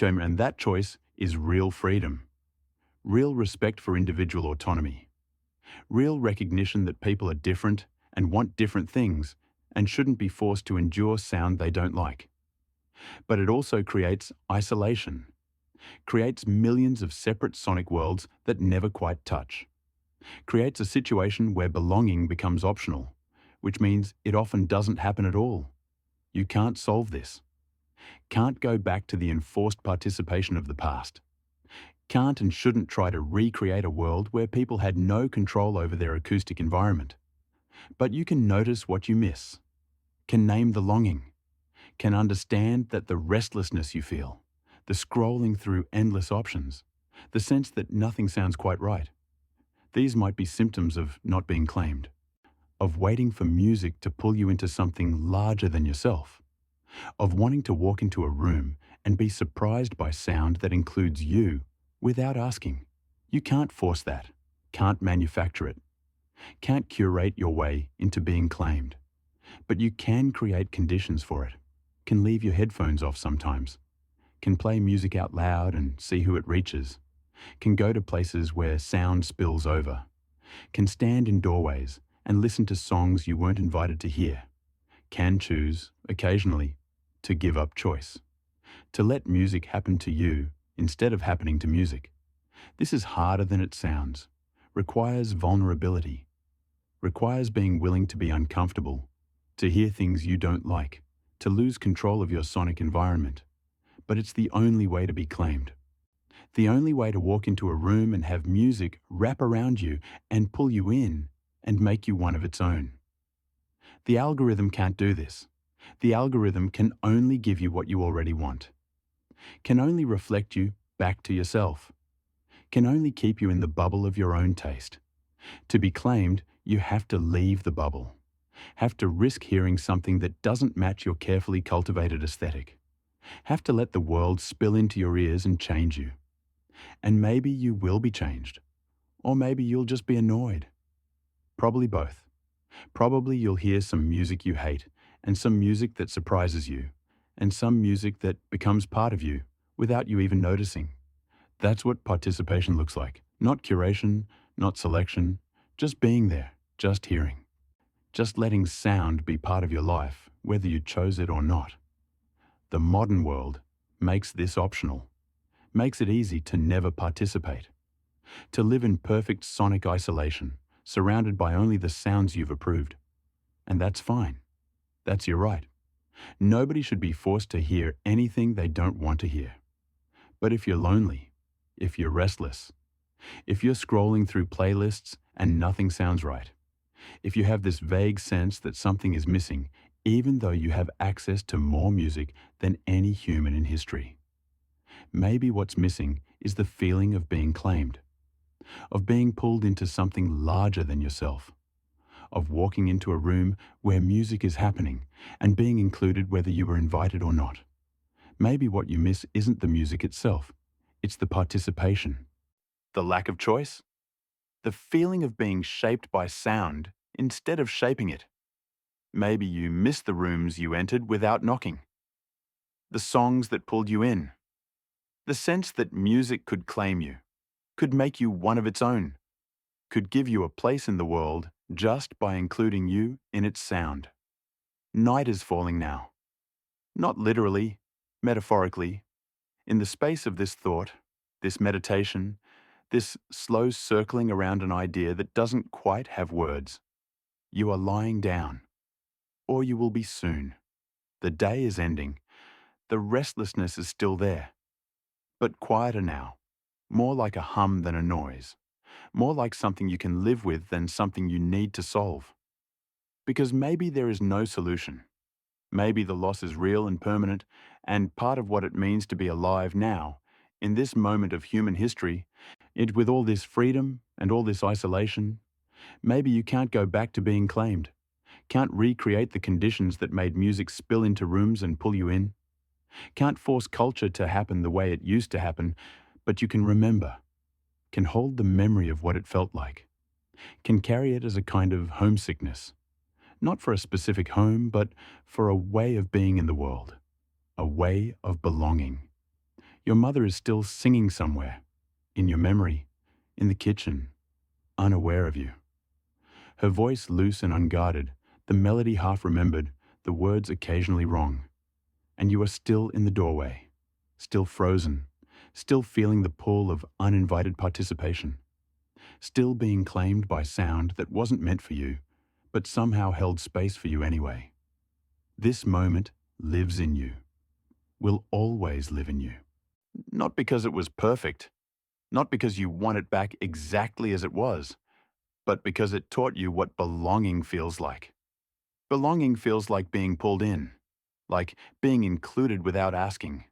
And that choice is real freedom, real respect for individual autonomy, real recognition that people are different and want different things and shouldn't be forced to endure sound they don't like. But it also creates isolation, creates millions of separate sonic worlds that never quite touch, creates a situation where belonging becomes optional, which means it often doesn't happen at all. You can't solve this. Can't go back to the enforced participation of the past. Can't and shouldn't try to recreate a world where people had no control over their acoustic environment. But you can notice what you miss, can name the longing, can understand that the restlessness you feel, the scrolling through endless options, the sense that nothing sounds quite right. These might be symptoms of not being claimed, of waiting for music to pull you into something larger than yourself, of wanting to walk into a room and be surprised by sound that includes you without asking. You can't force that, can't manufacture it, can't curate your way into being claimed. But you can create conditions for it, can leave your headphones off sometimes, can play music out loud and see who it reaches, can go to places where sound spills over, can stand in doorways and listen to songs you weren't invited to hear, can choose, occasionally, to give up choice, to let music happen to you instead of happening to music. This is harder than it sounds, requires vulnerability, requires being willing to be uncomfortable, to hear things you don't like, to lose control of your sonic environment. But it's the only way to be claimed. The only way to walk into a room and have music wrap around you and pull you in and make you one of its own. The algorithm can't do this. The algorithm can only give you what you already want, can only reflect you back to yourself, can only keep you in the bubble of your own taste. To be claimed, you have to leave the bubble, have to risk hearing something that doesn't match your carefully cultivated aesthetic, have to let the world spill into your ears and change you. And maybe you will be changed, or maybe you'll just be annoyed. Probably both. Probably you'll hear some music you hate, and some music that surprises you, and some music that becomes part of you without you even noticing. That's what participation looks like. Not curation, not selection, just being there, just hearing. Just letting sound be part of your life, whether you chose it or not. The modern world makes this optional, makes it easy to never participate, to live in perfect sonic isolation, surrounded by only the sounds you've approved. And that's fine. That's your right. Nobody should be forced to hear anything they don't want to hear. But if you're lonely, if you're restless, if you're scrolling through playlists and nothing sounds right, if you have this vague sense that something is missing, even though you have access to more music than any human in history, Maybe what's missing is the feeling of being claimed, of being pulled into something larger than yourself, of walking into a room where music is happening and being included whether you were invited or not. Maybe what you miss isn't the music itself, it's the participation. The lack of choice? The feeling of being shaped by sound instead of shaping it. Maybe you miss the rooms you entered without knocking, the songs that pulled you in, the sense that music could claim you, could make you one of its own, could give you a place in the world just by including you in its sound. Night is falling now. Not literally, metaphorically. In the space of this thought, this meditation, this slow circling around an idea that doesn't quite have words, you are lying down, or you will be soon. The day is ending. The restlessness is still there, but quieter now, more like a hum than a noise, more like something you can live with than something you need to solve. Because maybe there is no solution. Maybe the loss is real and permanent, and part of what it means to be alive now, in this moment of human history, with all this freedom and all this isolation, maybe you can't go back to being claimed, can't recreate the conditions that made music spill into rooms and pull you in, can't force culture to happen the way it used to happen, but you can remember, can hold the memory of what it felt like, can carry it as a kind of homesickness, not for a specific home, but for a way of being in the world, a way of belonging. Your mother is still singing somewhere, in your memory, in the kitchen, unaware of you. Her voice loose and unguarded, the melody half remembered, the words occasionally wrong. And you are still in the doorway, still frozen, still feeling the pull of uninvited participation, still being claimed by sound that wasn't meant for you, but somehow held space for you anyway. This moment lives in you, will always live in you. Not because it was perfect, not because you want it back exactly as it was, but because it taught you what belonging feels like. Belonging feels like being pulled in, like being included without asking,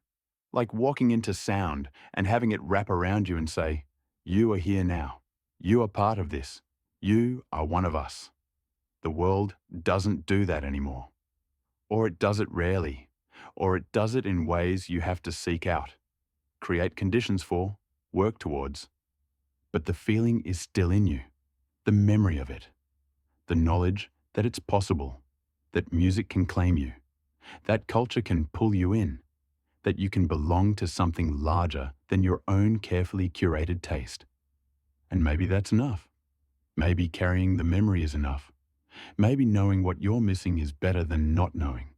like walking into sound and having it wrap around you and say, "You are here now. You are part of this. You are one of us." The world doesn't do that anymore. Or it does it rarely. Or it does it in ways you have to seek out, create conditions for, work towards. But the feeling is still in you, the memory of it, the knowledge that it's possible, that music can claim you, that culture can pull you in, that you can belong to something larger than your own carefully curated taste. And maybe that's enough. Maybe carrying the memory is enough. Maybe knowing what you're missing is better than not knowing.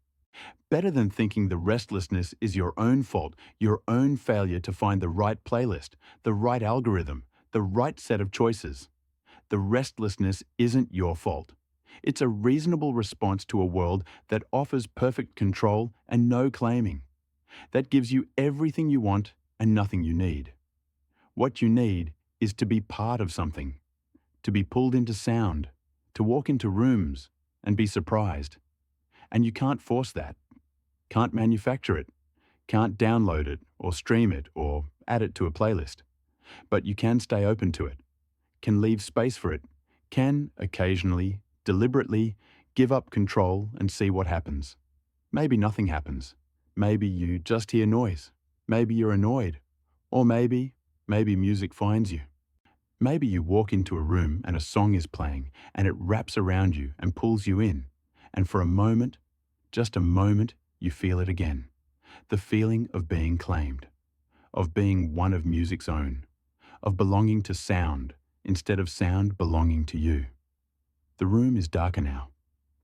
Better than thinking the restlessness is your own fault, your own failure to find the right playlist, the right algorithm, the right set of choices. The restlessness isn't your fault. It's a reasonable response to a world that offers perfect control and no claiming, that gives you everything you want and nothing you need. What you need is to be part of something, to be pulled into sound, to walk into rooms and be surprised. And you can't force that, can't manufacture it, can't download it or stream it or add it to a playlist. But you can stay open to it, can leave space for it, can occasionally, deliberately, give up control and see what happens. Maybe nothing happens. Maybe you just hear noise. Maybe you're annoyed. Or maybe music finds you. Maybe you walk into a room and a song is playing and it wraps around you and pulls you in. And for a moment, just a moment, you feel it again. The feeling of being claimed, of being one of music's own, of belonging to sound instead of sound belonging to you. The room is darker now.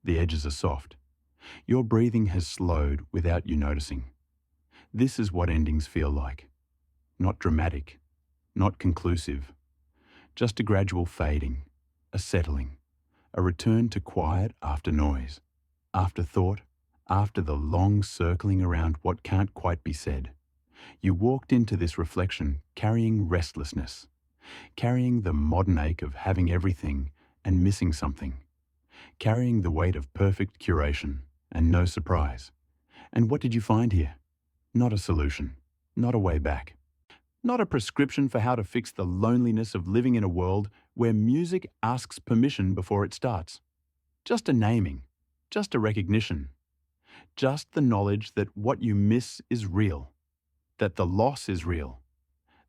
The edges are soft. Your breathing has slowed without you noticing. This is what endings feel like. Not dramatic, not conclusive, just a gradual fading, a settling, a return to quiet after noise, after thought, after the long circling around what can't quite be said. You walked into this reflection carrying restlessness, carrying the modern ache of having everything and missing something, carrying the weight of perfect curation and no surprise. And what did you find here? Not a solution, not a way back. Not a prescription for how to fix the loneliness of living in a world where music asks permission before it starts. Just a naming, just a recognition, just the knowledge that what you miss is real, that the loss is real,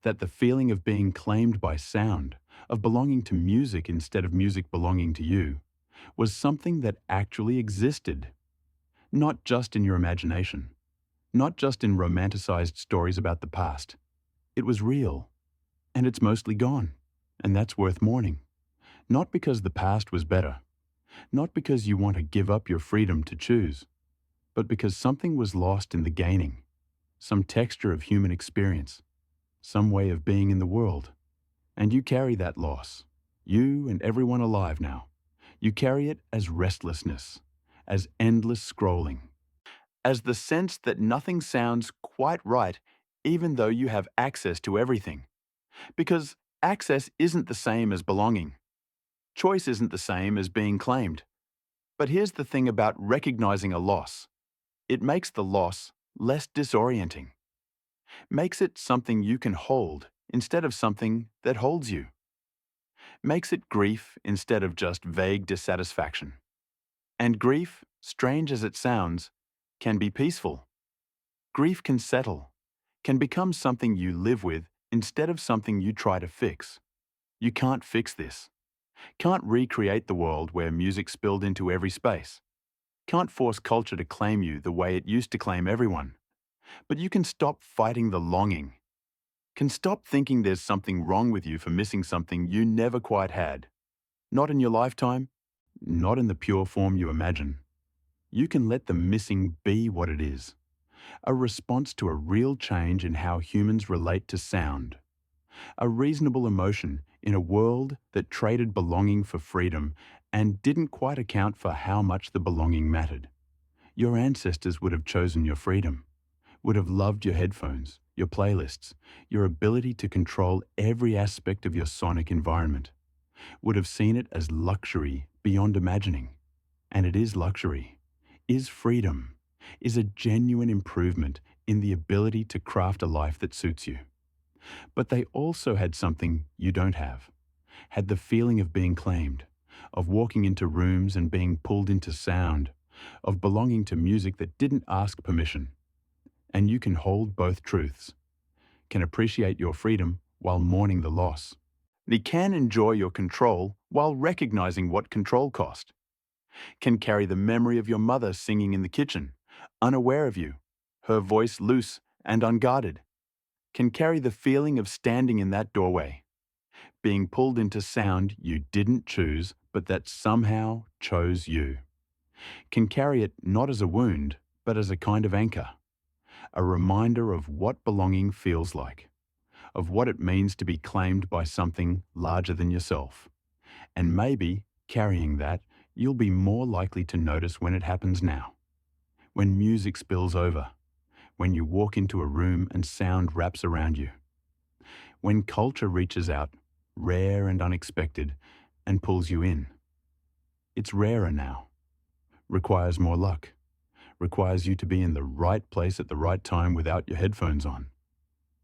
that the feeling of being claimed by sound, of belonging to music instead of music belonging to you, was something that actually existed, not just in your imagination, not just in romanticized stories about the past. It was real, and it's mostly gone, and that's worth mourning. Not because the past was better, not because you want to give up your freedom to choose, but because something was lost in the gaining, some texture of human experience, some way of being in the world. And you carry that loss, you and everyone alive now. You carry it as restlessness, as endless scrolling, as the sense that nothing sounds quite right even though you have access to everything. Because access isn't the same as belonging. Choice isn't the same as being claimed. But here's the thing about recognizing a loss. It makes the loss less disorienting, makes it something you can hold instead of something that holds you, makes it grief instead of just vague dissatisfaction. And grief, strange as it sounds, can be peaceful. Grief can settle, can become something you live with instead of something you try to fix. You can't fix this. Can't recreate the world where music spilled into every space. Can't force culture to claim you the way it used to claim everyone. But you can stop fighting the longing. Can stop thinking there's something wrong with you for missing something you never quite had. Not in your lifetime, not in the pure form you imagine. You can let the missing be what it is. A response to a real change in how humans relate to sound. A reasonable emotion in a world that traded belonging for freedom and didn't quite account for how much the belonging mattered. Your ancestors would have chosen your freedom, would have loved your headphones, your playlists, your ability to control every aspect of your sonic environment, would have seen it as luxury beyond imagining. And it is luxury, is freedom, is a genuine improvement in the ability to craft a life that suits you. But they also had something you don't have, had the feeling of being claimed, of walking into rooms and being pulled into sound, of belonging to music that didn't ask permission. And you can hold both truths, can appreciate your freedom while mourning the loss. You can enjoy your control while recognizing what control cost. Can carry the memory of your mother singing in the kitchen, unaware of you, her voice loose and unguarded. Can carry the feeling of standing in that doorway, being pulled into sound you didn't choose but that somehow chose you. Can carry it not as a wound, but as a kind of anchor, a reminder of what belonging feels like, of what it means to be claimed by something larger than yourself. And maybe, carrying that, you'll be more likely to notice when it happens now. When music spills over, when you walk into a room and sound wraps around you. When culture reaches out, rare and unexpected, and pulls you in. It's rarer now. Requires more luck. Requires you to be in the right place at the right time without your headphones on.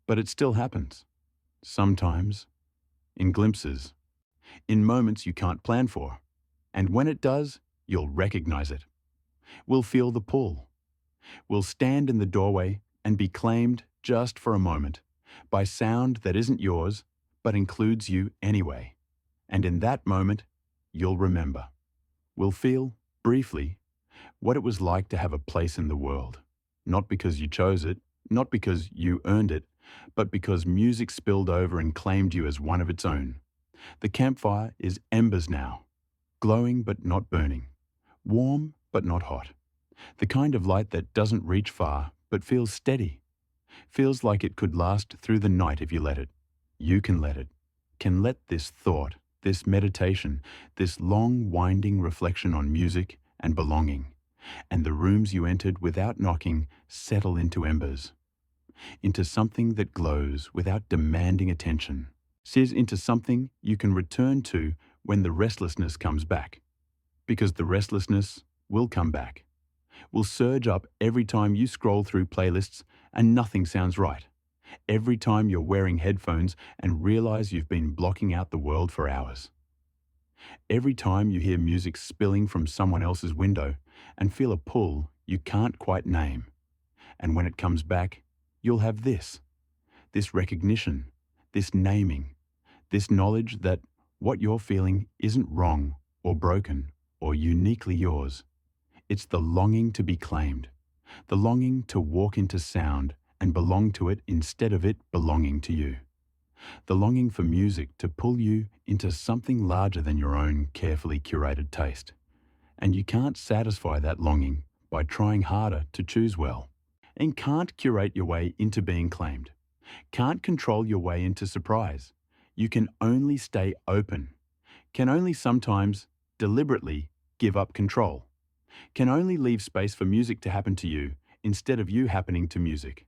But it still happens. Sometimes. In glimpses. In moments you can't plan for. And when it does, you'll recognize it. We'll feel the pull. We'll stand in the doorway and be claimed just for a moment by sound that isn't yours but includes you anyway. And in that moment, you'll remember. We'll feel, briefly, what it was like to have a place in the world. Not because you chose it, not because you earned it, but because music spilled over and claimed you as one of its own. The campfire is embers now, glowing but not burning, warm but not hot. The kind of light that doesn't reach far but feels steady, feels like it could last through the night if you let it. You can let it, can let this thought, this meditation, this long winding reflection on music and belonging, and the rooms you entered without knocking settle into embers, into something that glows without demanding attention, sears into something you can return to when the restlessness comes back. Because the restlessness will come back, will surge up every time you scroll through playlists and nothing sounds right, Every time you're wearing headphones and realize you've been blocking out the world for hours. Every time you hear music spilling from someone else's window and feel a pull you can't quite name. And when it comes back, you'll have this recognition, this naming, this knowledge that what you're feeling isn't wrong or broken or uniquely yours. It's the longing to be claimed, the longing to walk into sound and belong to it instead of it belonging to you. The longing for music to pull you into something larger than your own carefully curated taste. And you can't satisfy that longing by trying harder to choose well. And can't curate your way into being claimed. Can't control your way into surprise. You can only stay open. Can only sometimes, deliberately, give up control. Can only leave space for music to happen to you instead of you happening to music.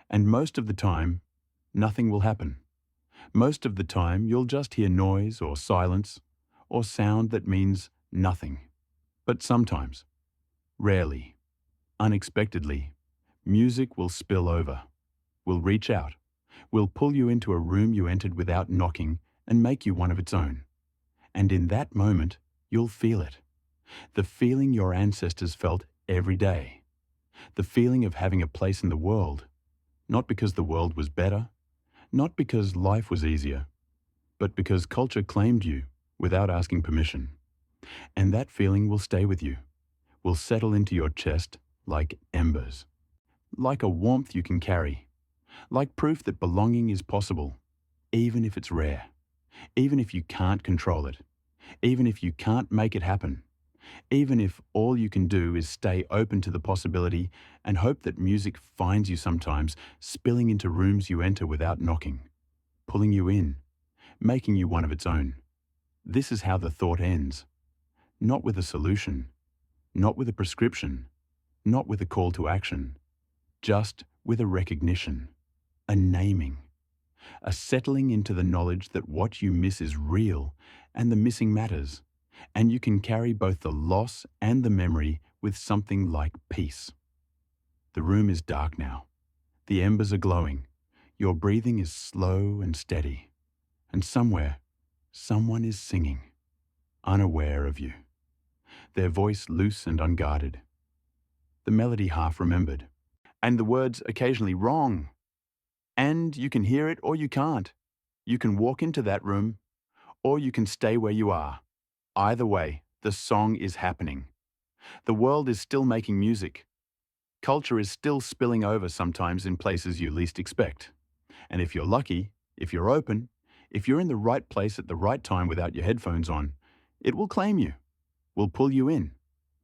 And most of the time, nothing will happen. Most of the time, you'll just hear noise or silence or sound that means nothing. But sometimes, rarely, unexpectedly, music will spill over, will reach out, will pull you into a room you entered without knocking and make you one of its own. And in that moment, you'll feel it. The feeling your ancestors felt every day. The feeling of having a place in the world, not because the world was better, not because life was easier, but because culture claimed you without asking permission. And that feeling will stay with you, will settle into your chest like embers, like a warmth you can carry, like proof that belonging is possible, even if it's rare, even if you can't control it, even if you can't make it happen, even if all you can do is stay open to the possibility and hope that music finds you sometimes, spilling into rooms you enter without knocking, pulling you in, making you one of its own. This is how the thought ends. Not with a solution, not with a prescription, not with a call to action, just with a recognition, a naming, a settling into the knowledge that what you miss is real and the missing matters, and you can carry both the loss and the memory with something like peace. The room is dark now. The embers are glowing. Your breathing is slow and steady. And somewhere, someone is singing, unaware of you. Their voice loose and unguarded. The melody half remembered. And the words occasionally wrong. And you can hear it or you can't. You can walk into that room or you can stay where you are. Either way, the song is happening. The world is still making music. Culture is still spilling over sometimes in places you least expect. And if you're lucky, if you're open, if you're in the right place at the right time without your headphones on, it will claim you, will pull you in,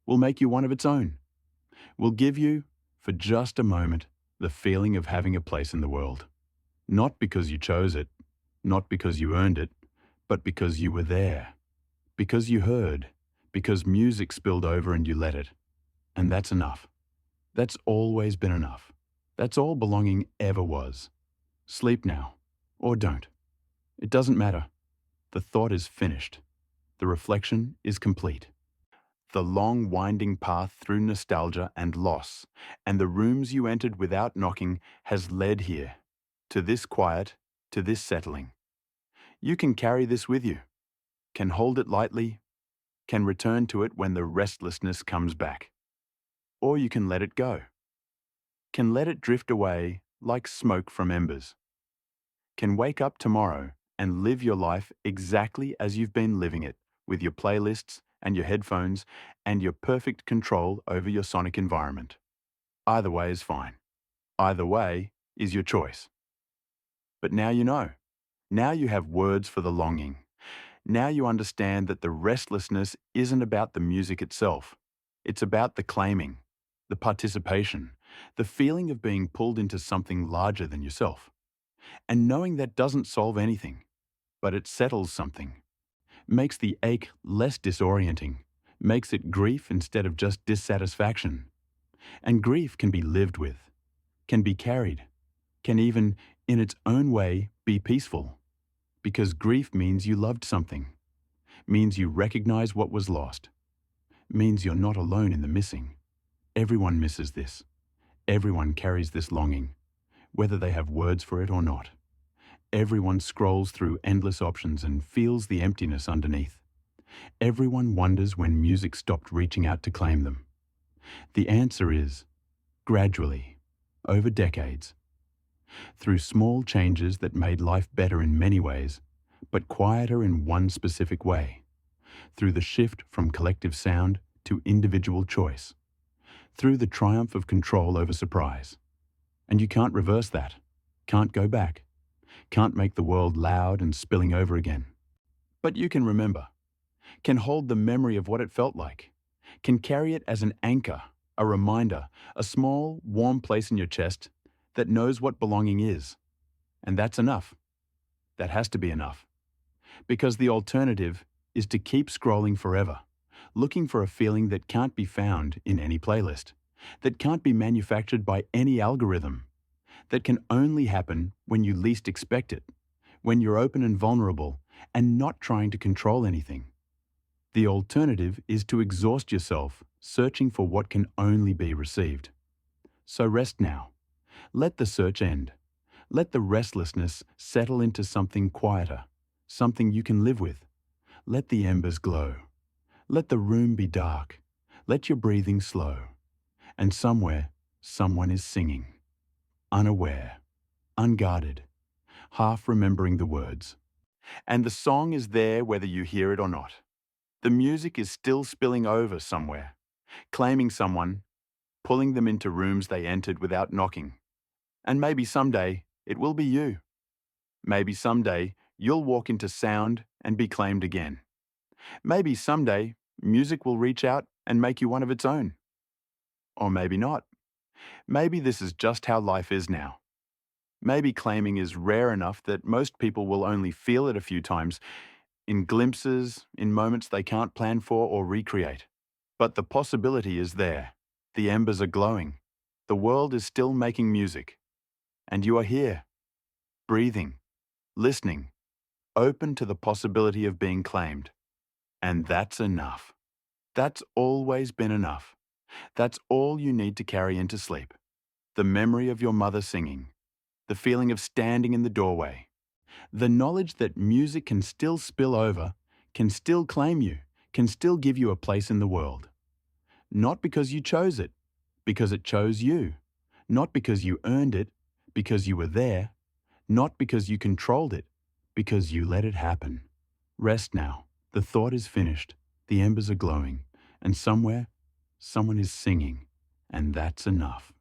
will make you one of its own, will give you, for just a moment, the feeling of having a place in the world. Not because you chose it, not because you earned it, but because you were there, because you heard, because music spilled over and you let it. And that's enough. That's always been enough. That's all belonging ever was. Sleep now, or don't. It doesn't matter. The thought is finished. The reflection is complete. The long winding path through nostalgia and loss, and the rooms you entered without knocking has led here, to this quiet, to this settling. You can carry this with you, can hold it lightly, can return to it when the restlessness comes back. Or you can let it go, can let it drift away like smoke from embers, can wake up tomorrow and live your life exactly as you've been living it, with your playlists and your headphones and your perfect control over your sonic environment. Either way is fine. Either way is your choice. But now you know. Now you have words for the longing. Now you understand that the restlessness isn't about the music itself. It's about the claiming, the participation, the feeling of being pulled into something larger than yourself. And knowing that doesn't solve anything, but it settles something, makes the ache less disorienting, makes it grief instead of just dissatisfaction. And grief can be lived with, can be carried, can even, in its own way, be peaceful. Because grief means you loved something, means you recognize what was lost, means you're not alone in the missing. Everyone misses this. Everyone carries this longing. whether they have words for it or not. Everyone scrolls through endless options and feels the emptiness underneath. Everyone wonders when music stopped reaching out to claim them. The answer is gradually, over decades, through small changes that made life better in many ways, but quieter in one specific way, through the shift from collective sound to individual choice, through the triumph of control over surprise. And you can't reverse that, can't go back, can't make the world loud and spilling over again. But you can remember, can hold the memory of what it felt like, can carry it as an anchor, a reminder, a small, warm place in your chest that knows what belonging is. And that's enough. That has to be enough. Because the alternative is to keep scrolling forever, looking for a feeling that can't be found in any playlist, that can't be manufactured by any algorithm, that can only happen when you least expect it, when you're open and vulnerable and not trying to control anything. The alternative is to exhaust yourself searching for what can only be received. So rest now. Let the search end. Let the restlessness settle into something quieter, something you can live with. Let the embers glow. Let the room be dark. Let your breathing slow. And somewhere, someone is singing. Unaware, unguarded, half remembering the words. And the song is there whether you hear it or not. The music is still spilling over somewhere, claiming someone, pulling them into rooms they entered without knocking. And maybe someday it will be you. Maybe someday you'll walk into sound and be claimed again. Maybe someday music will reach out and make you one of its own. Or maybe not. Maybe this is just how life is now. Maybe claiming is rare enough that most people will only feel it a few times, in glimpses, in moments they can't plan for or recreate. But the possibility is there. The embers are glowing. The world is still making music. And you are here, breathing, listening, open to the possibility of being claimed. And that's enough. That's always been enough. That's all you need to carry into sleep. The memory of your mother singing, the feeling of standing in the doorway, the knowledge that music can still spill over, can still claim you, can still give you a place in the world. Not because you chose it, because it chose you. Not because you earned it, because you were there. Not because you controlled it, because you let it happen. Rest now. The thought is finished. The embers are glowing. And somewhere, someone is singing. And that's enough.